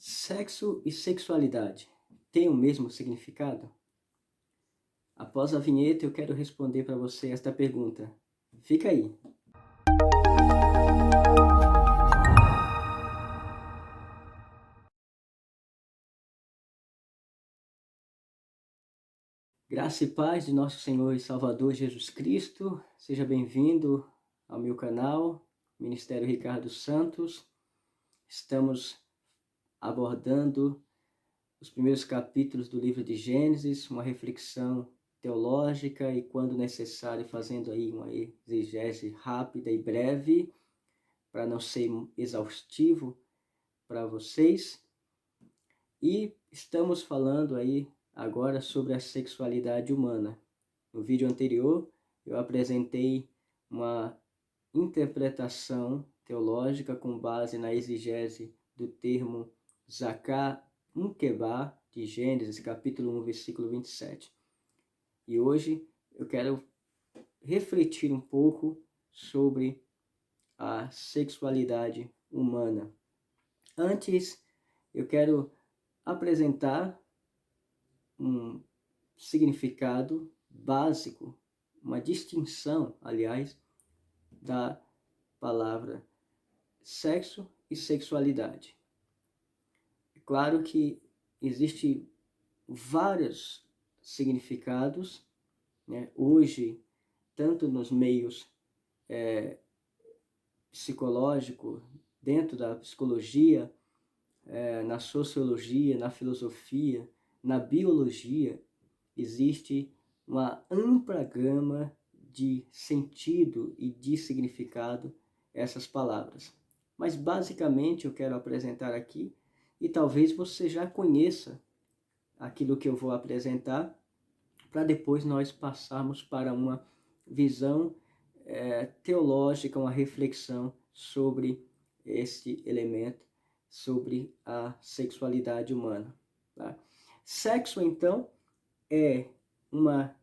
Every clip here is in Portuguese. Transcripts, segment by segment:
Sexo e sexualidade têm o mesmo significado? Após a vinheta, eu quero responder para você esta pergunta. Fica aí. Graça e paz de nosso Senhor e Salvador Jesus Cristo. Seja bem-vindo ao meu canal, Ministério Ricardo Santos. Estamos abordando os primeiros capítulos do livro de Gênesis, uma reflexão teológica e, quando necessário, fazendo aí uma exegese rápida e breve, para não ser exaustivo para vocês. E estamos falando aí agora sobre a sexualidade humana. No vídeo anterior, eu apresentei uma interpretação teológica com base na exegese do termo Zakah Unkebah, de Gênesis, capítulo 1, versículo 27. E hoje eu quero refletir um pouco sobre a sexualidade humana. Antes, eu quero apresentar um significado básico, uma distinção, aliás, da palavra sexo e sexualidade. É claro que existem vários significados, né? Hoje, tanto nos meios psicológicos, dentro da psicologia, na sociologia, na filosofia, na biologia, existe uma ampla gama de sentido e de significado essas palavras. Mas basicamente eu quero apresentar aqui, e talvez você já conheça aquilo que eu vou apresentar, para depois nós passarmos para uma visão teológica, uma reflexão sobre este elemento, sobre a sexualidade humana. Tá? Sexo, então, é uma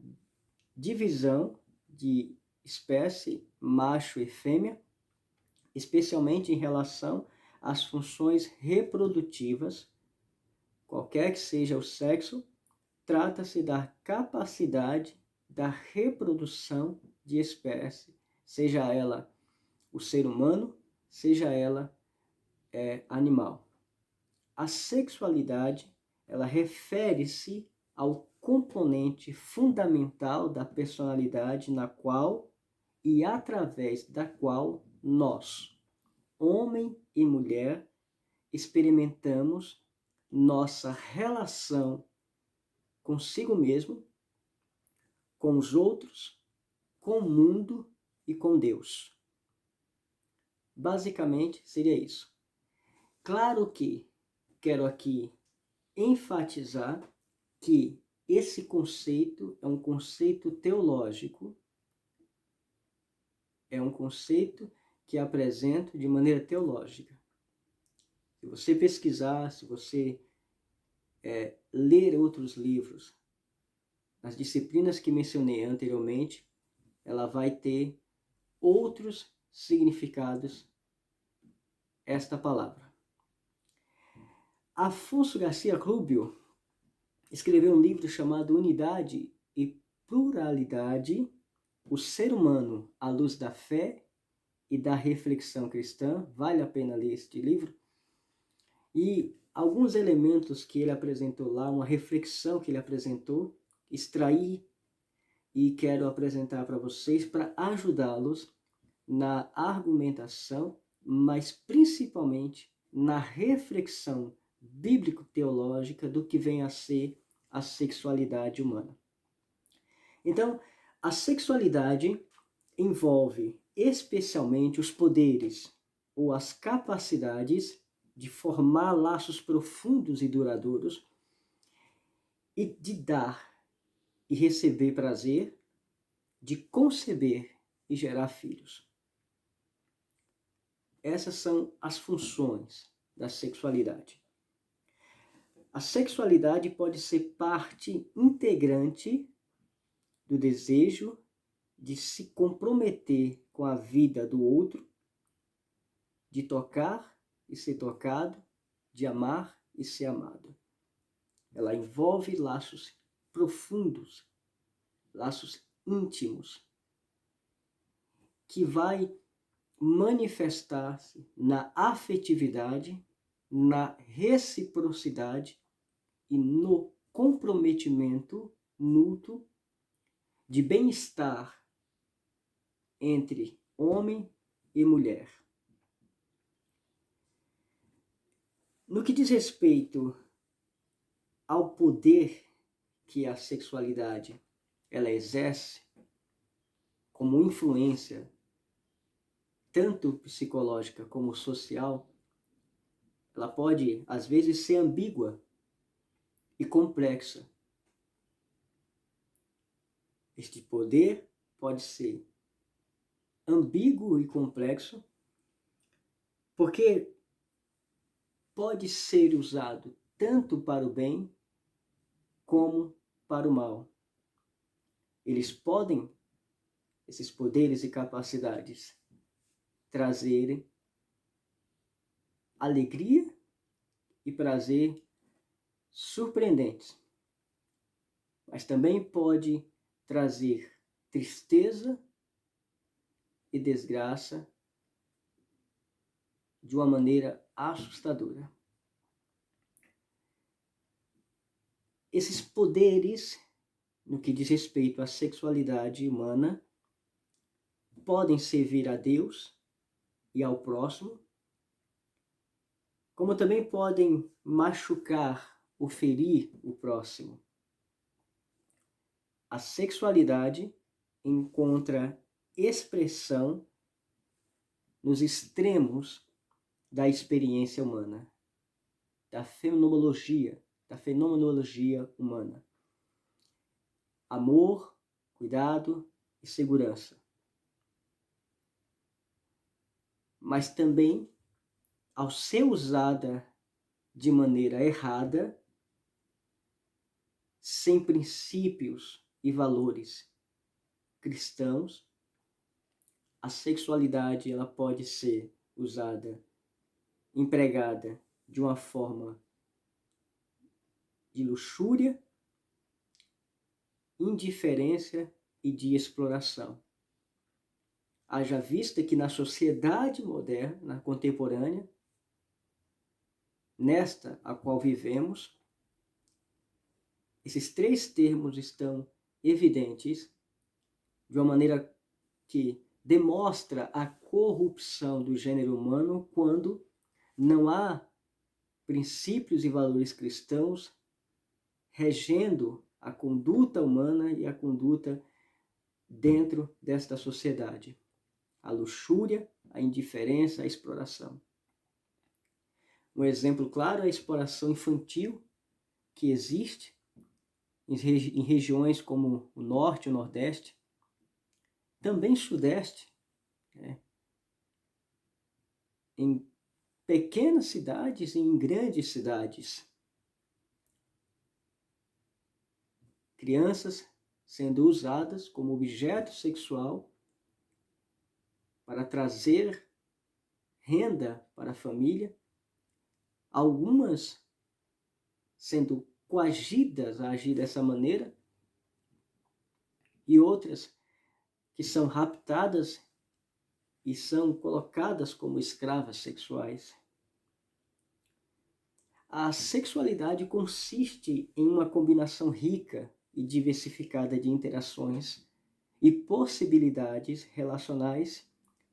divisão de espécie macho e fêmea, especialmente em relação às funções reprodutivas. Qualquer que seja o sexo, trata-se da capacidade da reprodução de espécie, seja ela o ser humano, seja ela animal. A sexualidade, ela refere-se ao componente fundamental da personalidade na qual e através da qual nós, homem e mulher, experimentamos nossa relação consigo mesmo, com os outros, com o mundo e com Deus. Basicamente seria isso. Claro que quero aqui enfatizar que esse conceito é um conceito teológico, é um conceito que apresento de maneira teológica. Se você pesquisar, se você ler outros livros, nas disciplinas que mencionei anteriormente, ela vai ter outros significados esta palavra. Afonso Garcia Rubio escreveu um livro chamado Unidade e Pluralidade, o ser humano à luz da fé e da reflexão cristã. Vale a pena ler este livro. E alguns elementos que ele apresentou lá, uma reflexão que ele apresentou, extraí e quero apresentar para vocês para ajudá-los na argumentação, mas principalmente na reflexão bíblico-teológica do que vem a ser a sexualidade humana. Então, a sexualidade envolve especialmente os poderes ou as capacidades de formar laços profundos e duradouros e de dar e receber prazer, de conceber e gerar filhos. Essas são as funções da sexualidade. A sexualidade pode ser parte integrante do desejo de se comprometer com a vida do outro, de tocar e ser tocado, de amar e ser amado. Ela envolve laços profundos, laços íntimos, que vai manifestar-se na afetividade, na reciprocidade e no comprometimento mútuo de bem-estar entre homem e mulher. No que diz respeito ao poder que a sexualidade ela exerce como influência tanto psicológica como social, ela pode às vezes ser ambígua e complexa. Este poder pode ser ambíguo e complexo porque pode ser usado tanto para o bem como para o mal. Esses poderes e capacidades, trazerem alegria e prazer surpreendentes, mas também pode trazer tristeza e desgraça de uma maneira assustadora. Esses poderes, no que diz respeito à sexualidade humana, podem servir a Deus e ao próximo, como também podem machucar ou ferir o próximo. A sexualidade encontra expressão nos extremos da experiência humana, da fenomenologia humana. Amor, cuidado e segurança. Mas também, ao ser usada de maneira errada, sem princípios e valores cristãos, a sexualidade ela pode ser usada, empregada de uma forma de luxúria, indiferença e de exploração. Haja vista que na sociedade moderna, na contemporânea, nesta a qual vivemos, esses três termos estão evidentes de uma maneira que demonstra a corrupção do gênero humano quando não há princípios e valores cristãos regendo a conduta humana e a conduta dentro desta sociedade. A luxúria, a indiferença, a exploração. Um exemplo claro é a exploração infantil que existe em regiões como o Norte e o Nordeste, também Sudeste, em pequenas cidades e em grandes cidades. Crianças sendo usadas como objeto sexual para trazer renda para a família, algumas sendo coagidas a agir dessa maneira e outras que são raptadas e são colocadas como escravas sexuais. A sexualidade consiste em uma combinação rica e diversificada de interações e possibilidades relacionais,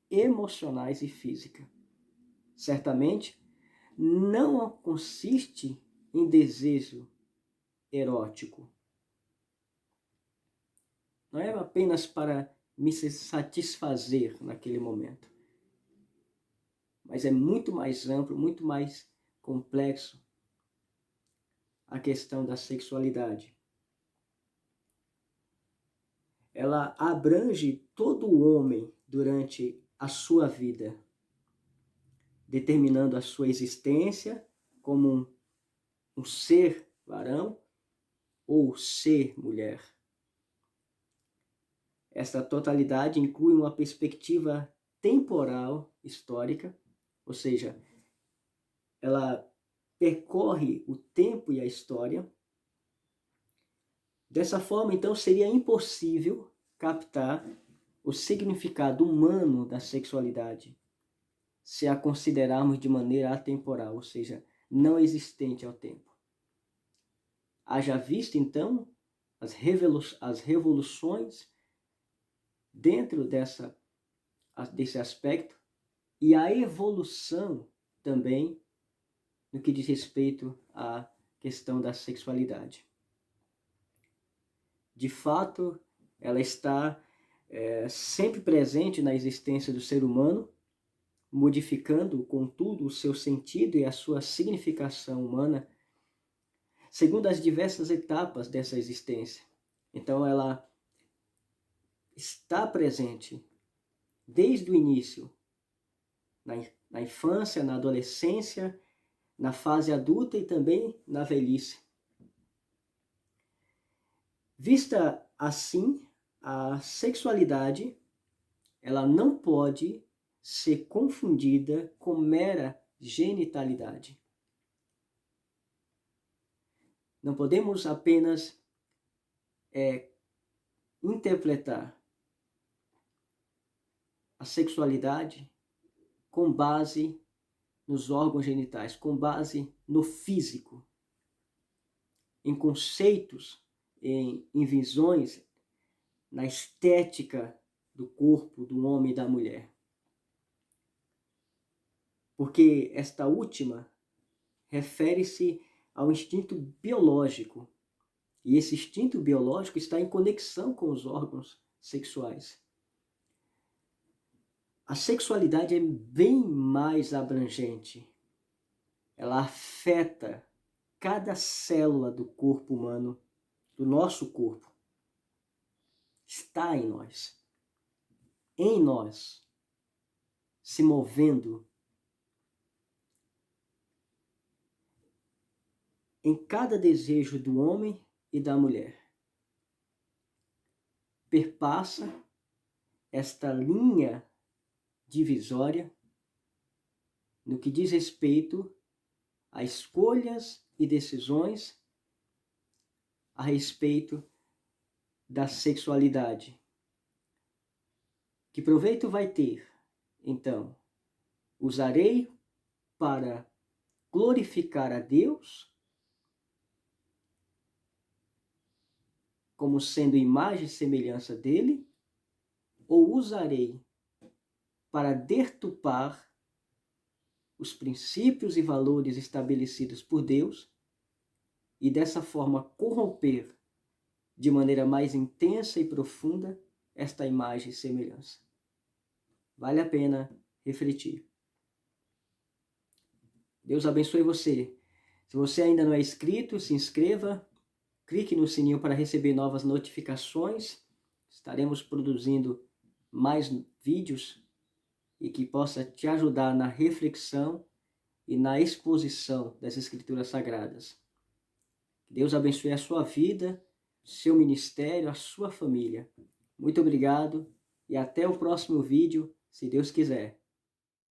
emocionais e físicas. Certamente, não consiste em desejo erótico. Não é apenas para me satisfazer naquele momento, mas é muito mais amplo, muito mais complexo a questão da sexualidade. Ela abrange todo o homem durante a sua vida, determinando a sua existência como um ser varão ou ser mulher. Esta totalidade inclui uma perspectiva temporal histórica, ou seja, ela percorre o tempo e a história. Dessa forma, então, seria impossível captar o significado humano da sexualidade se a considerarmos de maneira atemporal, ou seja, não existente ao tempo. Haja vista, então, as revoluções dentro desse aspecto e a evolução também no que diz respeito à questão da sexualidade. De fato, ela está sempre presente na existência do ser humano, modificando, contudo, o seu sentido e a sua significação humana, segundo as diversas etapas dessa existência. Então, ela está presente desde o início, na infância, na adolescência, na fase adulta e também na velhice. Vista assim, a sexualidade, ela não pode ser confundida com mera genitalidade. Não podemos apenas interpretar a sexualidade com base nos órgãos genitais, com base no físico, em conceitos, em visões, na estética do corpo do homem e da mulher. Porque esta última refere-se ao instinto biológico, e esse instinto biológico está em conexão com os órgãos sexuais. A sexualidade é bem mais abrangente. Ela afeta cada célula do corpo humano, do nosso corpo. Está em nós, se movendo. Em cada desejo do homem e da mulher. Perpassa esta linha divisória no que diz respeito a escolhas e decisões a respeito da sexualidade. Que proveito vai ter, então? Usarei para glorificar a Deus, como sendo imagem e semelhança dele, ou usarei para deturpar os princípios e valores estabelecidos por Deus e dessa forma corromper de maneira mais intensa e profunda esta imagem e semelhança. Vale a pena refletir. Deus abençoe você. Se você ainda não é inscrito, se inscreva, clique no sininho para receber novas notificações. Estaremos produzindo mais vídeos e que possa te ajudar na reflexão e na exposição das Escrituras Sagradas. Deus abençoe a sua vida, seu ministério, a sua família. Muito obrigado e até o próximo vídeo, se Deus quiser.